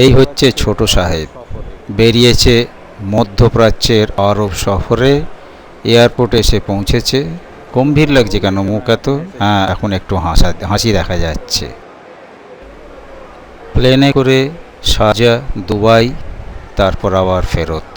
এই হচ্ছে ছোট সাহেব, বেরিয়েছে মধ্যপ্রাচ্যের আরব সফরে। এয়ারপোর্টে এসে পৌঁছেছে। গম্ভীর লাগছে কেন মুখ এত? হ্যাঁ, এখন একটু হাসি দেখা যাচ্ছে। প্লেনে করে শারজা, দুবাই, তারপর আবার ফেরত।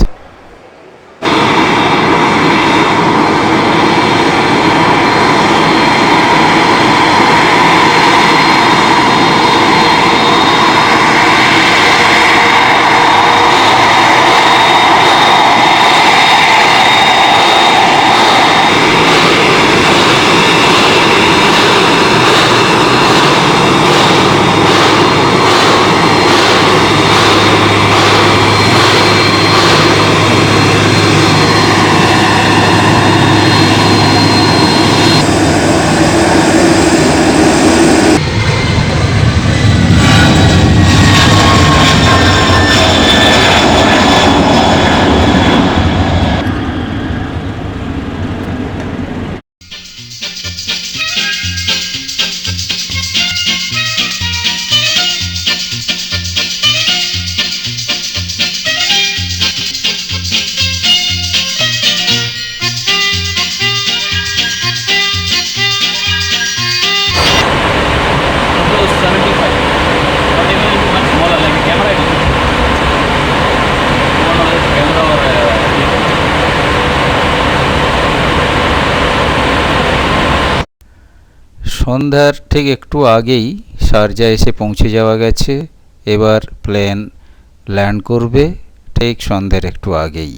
সন্ধ্যার ঠিক একটু আগেই শারজা এসে পৌঁছে যাওয়া গেছে। এবার প্লেন ল্যান্ড করবে ঠিক সন্ধ্যার একটু আগেই।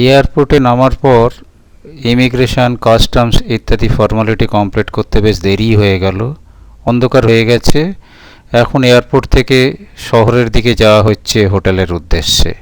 এয়ারপোর্টে নামার পর ইমিগ্রেশন, কাস্টমস ইত্যাদি ফর্মালিটি কমপ্লিট করতে বেশ দেরি হয়ে গেল। অন্ধকার হয়ে গেছে। এখন এয়ারপোর্ট থেকে শহরের দিকে যাওয়া হচ্ছে হোটেলের উদ্দেশ্যে।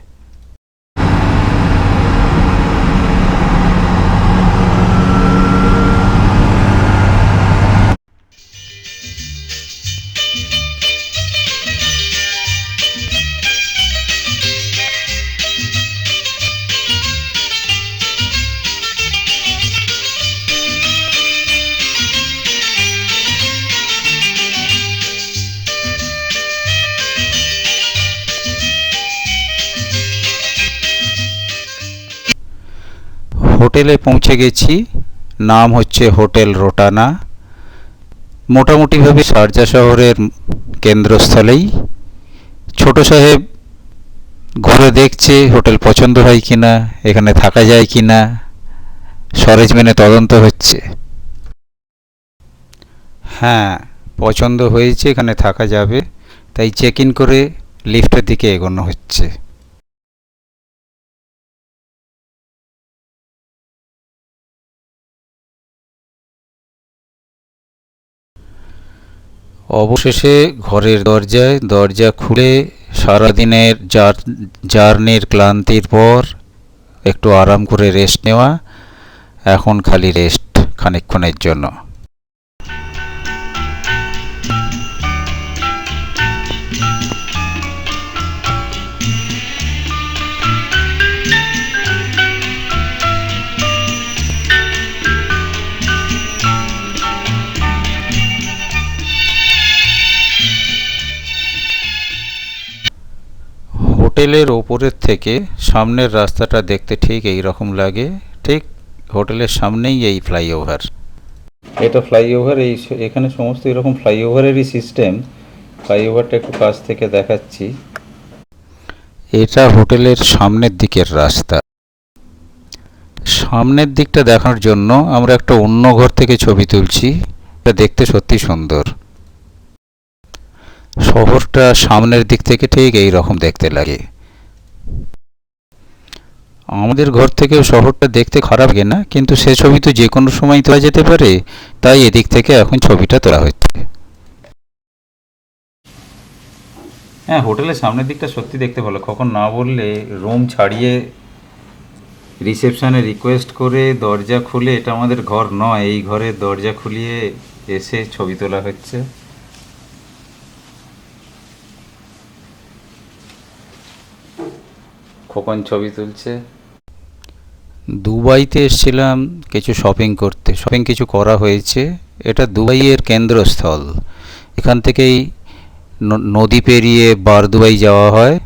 হোটেলে পৌঁছে গেছি। নাম হচ্ছে হোটেল রোটানা। মোটামুটিভাবে শারজা শহরের কেন্দ্রস্থলেই। ছোট সাহেব ঘুরে দেখছে হোটেল পছন্দ হয় কিনা, এখানে থাকা যায় কিনা, সরেজমিনে তদন্ত হচ্ছে। হ্যাঁ, পছন্দ হয়েছে, এখানে থাকা যাবে। তাই চেক ইন করে লিফটের দিকে এগোনো হচ্ছে। অবশেষে ঘরের দরজা খুলে সারাদিনের জার্নির ক্লান্তির পর একটু আরাম করে রেস্ট নেওয়া। এখন খালি রেস্ট খানিকক্ষণের জন্য। হোটেলের ওপরের থেকে সামনের রাস্তাটা দেখতে ঠিক এই রকম লাগে। ঠিক হোটেলের সামনেই এই ফ্লাইওভার। এটা ফ্লাইওভার। এখানে সমস্ত এরকম ফ্লাইওভারেরই সিস্টেম। ফ্লাইওভারটা একটু কাছ থেকে দেখাচ্ছি। এটা হোটেলের সামনের দিকের রাস্তা। সামনের দিকটা দেখার জন্য আমরা একটা অন্য ঘর থেকে ছবি তুলছি। এটা দেখতে সত্যি সুন্দর। শহরটা সামনের দিক থেকে ঠিক এই রকম দেখতে লাগে। আমাদের ঘর থেকেও শহরটা দেখতে খারাপ লাগে না, কিন্তু সে ছবি তো যে কোনো সময় তোলা যেতে পারে, তাই এদিক থেকে এখন ছবিটা তোলা হচ্ছে। হ্যাঁ, হোটেলের সামনের দিকটা সত্যি দেখতে ভালো। কখন না বললে রুম ছাড়িয়ে রিসেপশনে রিকোয়েস্ট করে দরজা খুলে, এটা আমাদের ঘর নয়, এই ঘরের দরজা খুলিয়ে এসে ছবি তোলা হচ্ছে। খোকন ছবি তুলছে। দুবাইতে এসেছিলাম কিছু শপিং করতে। শপিং কিছু করা হয়েছে। এটা দুবাইয়ের কেন্দ্রস্থল। এখান থেকেই নদী পেরিয়ে বারদুবাই যাওয়া হয়।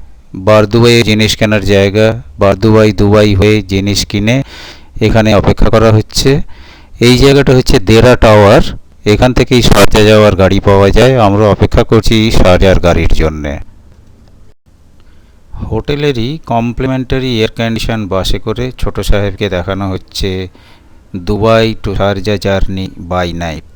বারদুবাইয়ে জিনিস কেনার জায়গা। বারদুবাই দুবাই হয়ে জিনিস কিনে এখানে অপেক্ষা করা হচ্ছে। এই জায়গাটা হচ্ছে দেরা টাওয়ার। এখান থেকেই শারজা যাওয়ার গাড়ি পাওয়া যায়। আমরা অপেক্ষা করছি শারজার গাড়ির জন্যে। হোটেলেরই কমপ্লিমেন্টারি এয়ার কন্ডিশন বাসে করে ছোট সাহেবকে দেখানো হচ্ছে Dubai to Sharjah journey by night.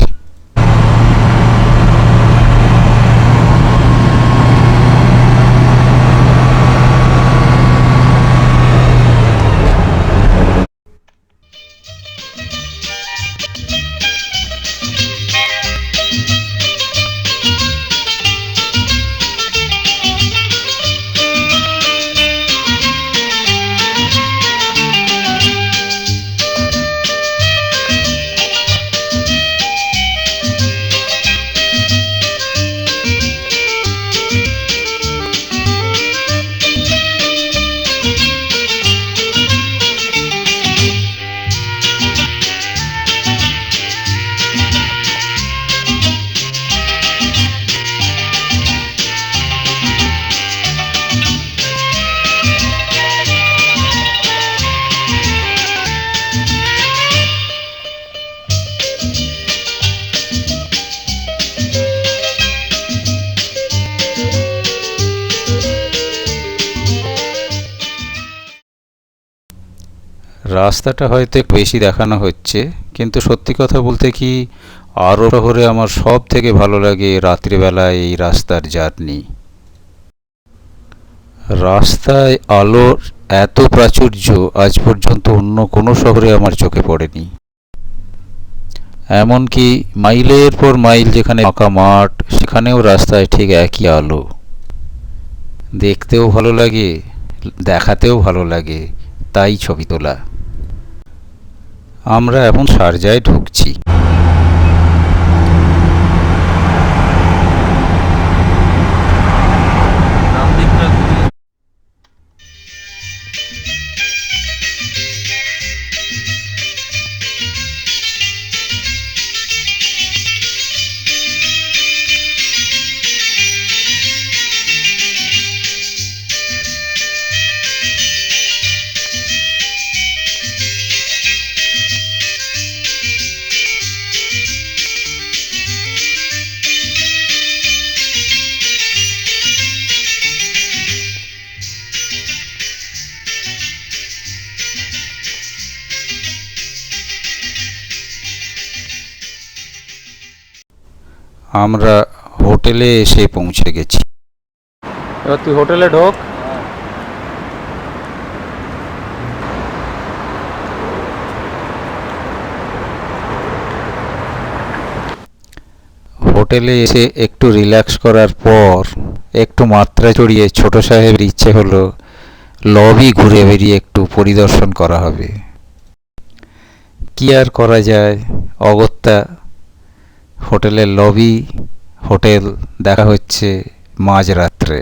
রাস্তাটা হয়তো একটু বেশি দেখানো হচ্ছে, কিন্তু সত্যি কথা বলতে কি, আরও শহরে আমার সব থেকে ভালো লাগে রাত্রিবেলায় এই রাস্তার জার্নি। রাস্তায় আলোর এত প্রাচুর্য আজ পর্যন্ত অন্য কোনো শহরে আমার চোখে পড়েনি। এমনকি মাইলের পর মাইল যেখানে ফাঁকা মাঠ, সেখানেও রাস্তায় ঠিক একই আলো। দেখতেও ভালো লাগে, দেখাতেও ভালো লাগে, তাই ছবি তোলা। আমরা এখন শারজায় ঢুকছি। আমরা হোটেলে এসে পৌঁছে গেছি। এবার তুই হোটেলে ঢোক। হোটেলে এসে একটু রিল্যাক্স করার পর একটু মাত্রা চড়িয়ে ছোট সাহেবের ইচ্ছে হলো লবি ঘুরে বেরিয়ে একটু পরিদর্শন করা হবে। কি আর করা যায়, অগত্যা হোটেলের লবি, হোটেল দেখা হচ্ছে মাঝরাত্রে।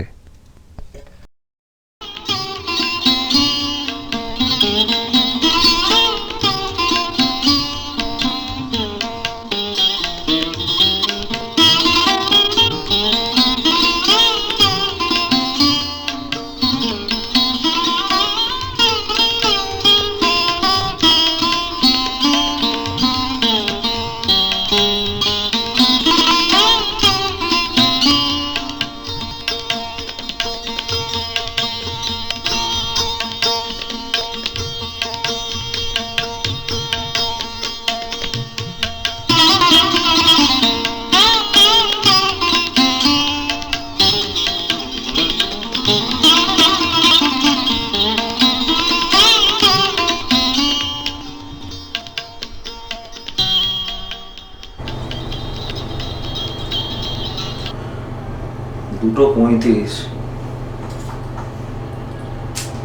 2:35।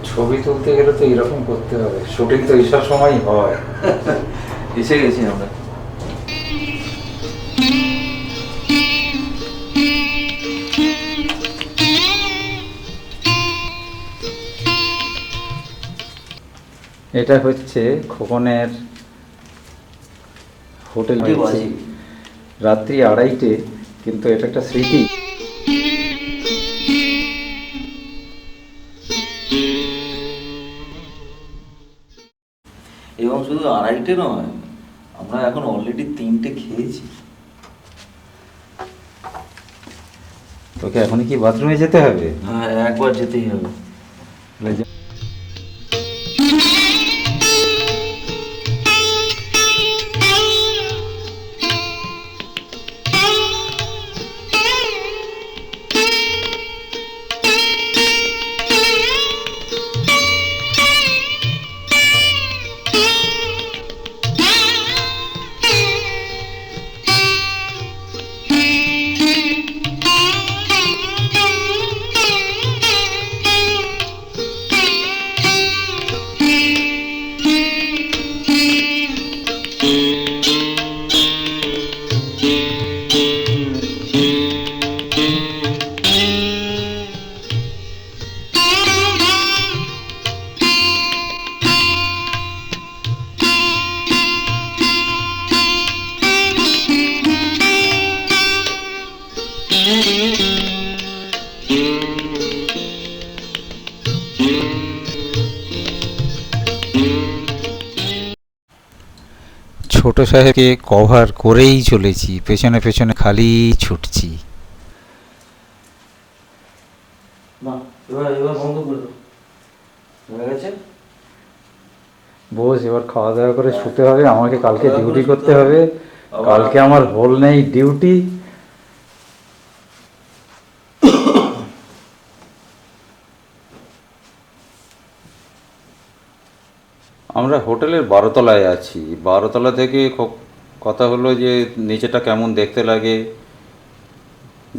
ছবি তুলতে গেলে তো এরকম করতে হবে, শুটিং তো এইসব সময় হয়। এসে গেছি আমরা। এটা হচ্ছে খোকনের হোটেল, রাত্রি 2:30, কিন্তু এটা একটা স্মৃতি। এবং শুধু 2:30 নয়, আমরা এখন অলরেডি 3টে খেয়েছি। তোকে এখনই কি বাথরুমে যেতে হবে? হ্যাঁ, একবার যেতেই হবে। ছোট সাহেবকে কভার করেই চলেছি, পেছনে পেছনে খালি ছুটছি। না, এবার বন্ধ করে দাও। হয়ে গেছে? বস, এবার খাওয়া দাওয়া করে শুতে হবে, আমাকে কালকে ডিউটি করতে হবে। কালকে আমার হোল নেই ডিউটি। আমরা হোটেলের 12তলায় আছি। 12তলা থেকে কথা হলো যে নিচেটা কেমন দেখতে লাগে,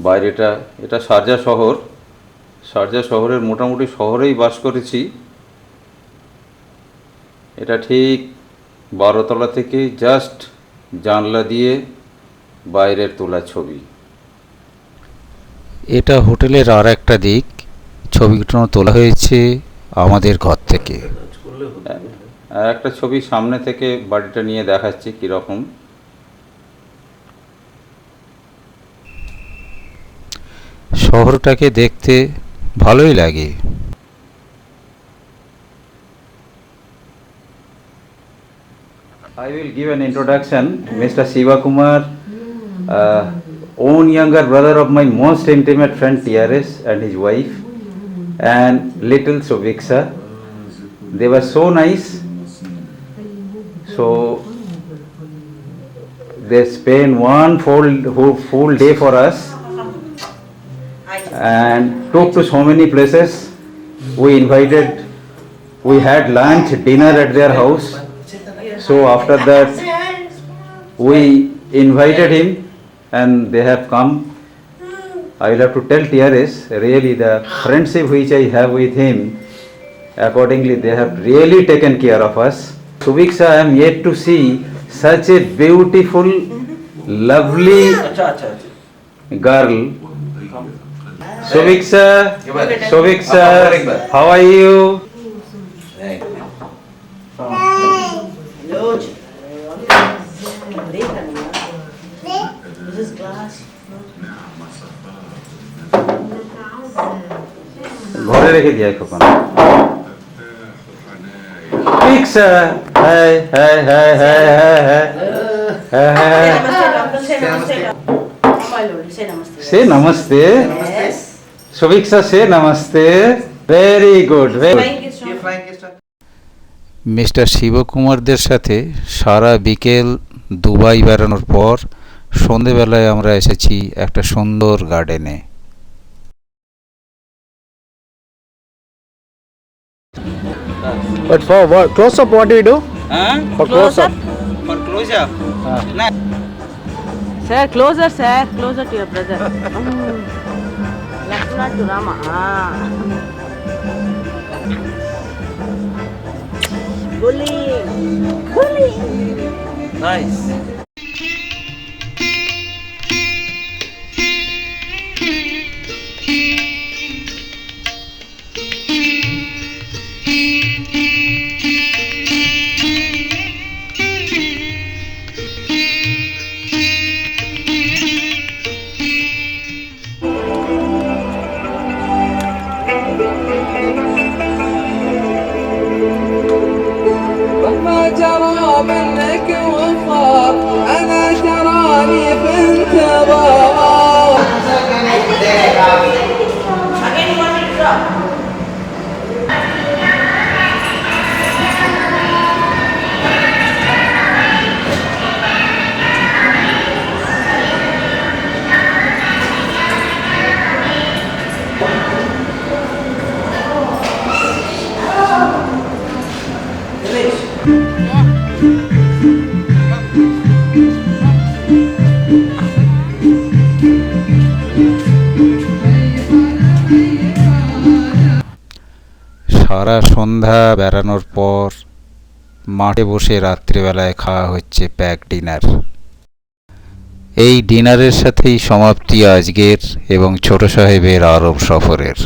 বাইরেটা। এটা শারজা শহর। শারজা শহরের মোটামুটি শহরেই বাস করেছি। এটা ঠিক 12তলা থেকে জাস্ট জানলা দিয়ে বাইরের তোলা ছবি। এটা হোটেলের আর একটা দিক। ছবিটা তোলা হয়েছে আমাদের ঘর থেকে। আর একটা ছবি সামনে থেকে বাড়িটা নিয়ে দেখাচ্ছি কীরকম। শহরটাকে দেখতে ভালোই লাগে। I will give an introduction. Mr. Shiva Kumar, own younger brother of my most intimate friend TRS and his wife, and little Subiksha. They were so nice. So they spent one full day for us and took to so many places. We had lunch, dinner at their house. So after that we invited him and they have come. I will have to tell TRS, really the friendship which I have with him, accordingly they have really taken care of us. Subiksha, I am yet to see such a beautiful, lovely girl. Subiksha, how are you? ঘরে রেখে দিয়ে কখন Subiksha, hi. Say namaste. Yes. Subiksha, say namaste. Very good. Mister শিবকুমারদের সাথে সারা বিকেল Dubai বেড়ানোর পর সন্ধেবেলায় আমরা এসেছি একটা সুন্দর গার্ডেনে। But for what, close up, what do we do? For close up. For close-up? Sir, closer to your brother. Lakshmana to Rama. Ah. Bullying. Nice. مهما جرى منك وفار أنا تراني في انتظار. Again, you want me to drop? সারা সন্ধ্যা বেড়ানোর পর মাঠে বসে রাত্রিবেলায় খাওয়া হচ্ছে pack dinner. এই ডিনারের সাথেই সমাপ্তি আজকের এবং ছোট সাহেবের আরব সফরের।